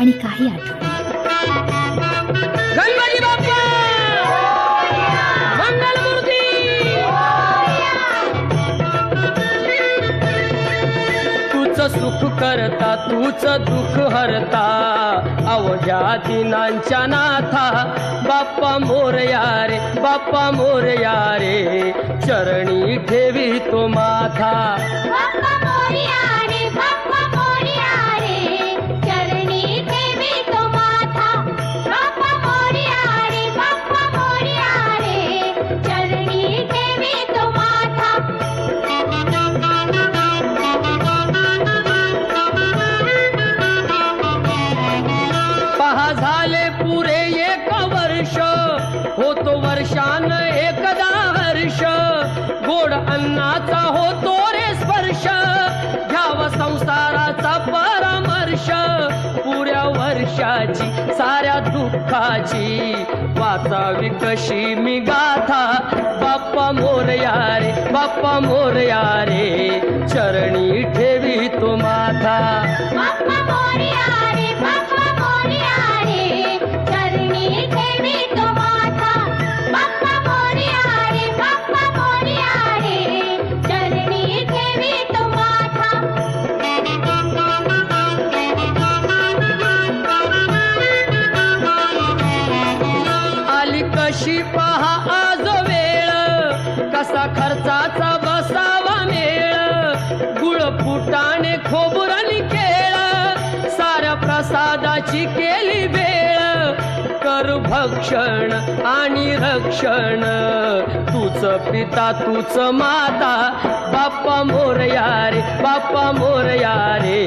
आणि काही आठवणी. गणपती बाप्पा मंगलमूर्ती. तूच सुख करता तूच दुःख हरता अवघ्या दिनांच्या नाथा. बाप्पा मोरया रे बाप्पा मोरया रे चरणी ठेवी तो माथा. बाप्पा मोरया रे बाप्पा मोरया रे चरणी ठेवी तो माथा. बाप्पा मोरया रे बाप्पा मोरया रे चरणी ठेवी तो माथा. पहा झाले पुरे एक वर्ष होतो वर्षान एकदा हर्ष. गोड अन्नाचा होतो रे स्पर्श घ्यावा संसाराचा परामर्श. पुऱ्या वर्षाची साऱ्या दुःखाची वाचावी कशी मी गाथा. बाप्पा मोरया रे बाप्पा मोरया रे चरणी ठेवी तो माथा. बाप्पा मोरया रे बाप्पा मोरया रे चरणी ठेवी तो माथा. बाप्पा मोरया रे बाप्पा मोरया रे चरणी ठेवी तो माथा. आली कशी पहा आज वेळ कसा खर्चाचा बसावा मेळ. गुळ फुटाणे खोबरणी केळ साऱ्या प्रसादाची केली वेळ. कर भक्षण आणि रक्षण तूच पिता तूच माता. बाप्पा मोरया रे बाप्पा मोरया रे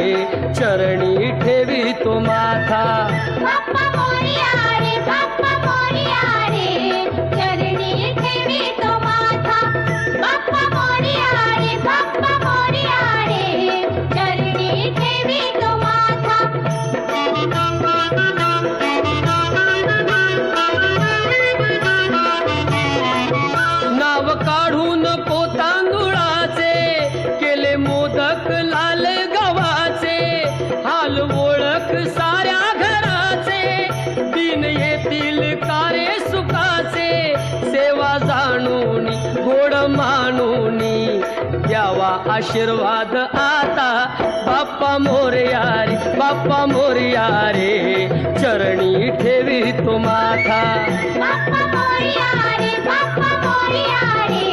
चरणी ठेवी तो माथा. बाप्पा मोरया रे बाप्पा मोरया रे चरणी ठेवी तो माथा. बाप्पा मोरया रे बाप्पा मोरया रे चरणी ठेवी तो माथा. नाव काढून पोतांदुळाचे केले मोदक लाल गव्हाचे. हाल ओळख साऱ्या घराचे दिन येतील कारे सुखाचे. सेवा जाणून गोड मानून द्यावा आशीर्वाद आता. बाप्पा मोरया रे बाप्पा मोरया रे चरणी ठेवी तो माथा. बाप्पा मोरया रे बाप्पा मोरया रे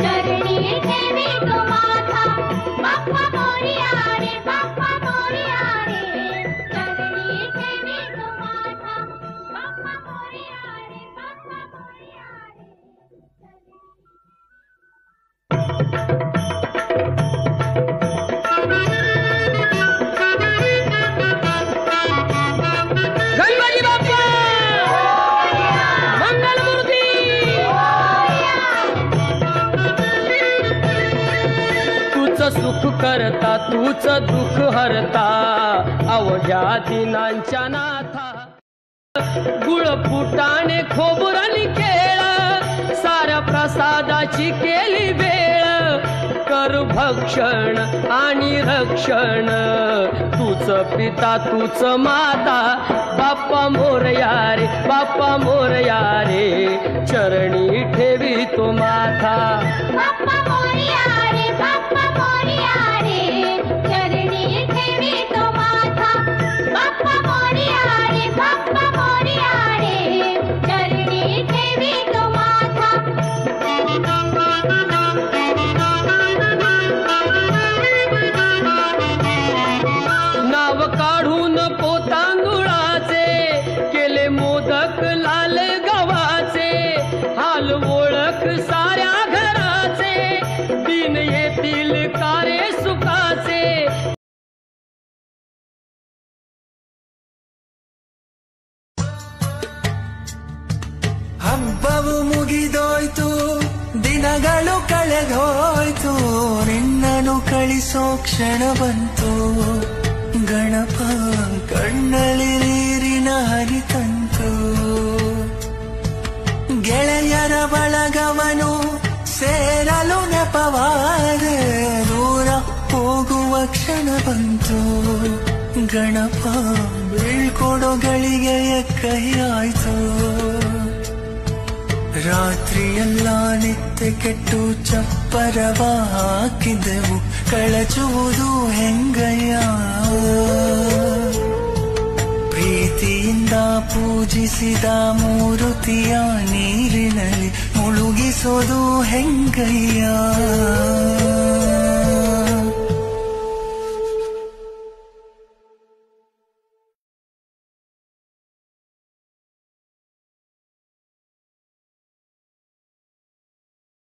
चरणी ठेवी तो माथा. बाप्पा मोरया रे बाप्पा मोरया रे चरणी ठेवी तो माथा. बाप्पा मोरया रे बाप्पा मोरया रे. गणपती बाप्पा मंगलमूर्ती. तूच सुख करता तूच दुःख हरता अवघ्या दिनांच्या नाथा. गुळ फुटाणे खोबरणी केळ साऱ्या प्रसादाची केली वेळ. कर भक्षण आणि रक्षण तूच पिता तूच माता. बाप्पा मोरया रे बाप्पा मोरया रे चरणी ठेवी तो माथा. बाप्पा मोरया रे बाप्पा मोरया रे चरणी ठेवी तो माथा. बाप्पा मोरया रे बाप्पा मोरया रे चरणी ठेवी तो माथा. नाव काढून पोतांदुळाचे केले मोदक लाल गव्हाचे. हाल ओळख साऱ्या घराचे दिन येतील कारे सुखाचे. ಹಬ್ಬವು ಮುಗಿದೋಯ್ತು ದಿನಗಳು ಕಳೆದೋಯ್ತು ನಿನ್ನನು ಕಳಿಸೋ ಕ್ಷಣ ಬಂತು. ಗಣಪ ಕಣ್ಣಲ್ಲಿ ನೀರಿನ ಹನಿ ತಂತು. ಗೆಳೆಯರ ಬಳಗವನು ಸೇರಲು ನೆಪವಾದೆ ದೂರ ಹೋಗುವ ಕ್ಷಣ ಬಂತು. ಗಣಪ ಬೀಳ್ಕೊ ಕೊಡಗಳಿಗೆ ಕೈಯಾಯ್ತು. ರಾತ್ರಿಯೆಲ್ಲ ನಿತ್ಯ ಕೆಟ್ಟು ಚಪ್ಪರವ ಹಾಕಿದೆವು, ಕಳಚುವುದು ಹೆಂಗಯ್ಯ. ಪ್ರೀತಿಯಿಂದ ಪೂಜಿಸಿದ ಮೂರುತಿಯ ನೀರಿನಲ್ಲಿ ಮುಳುಗಿಸೋದು ಹೆಂಗಯ್ಯ.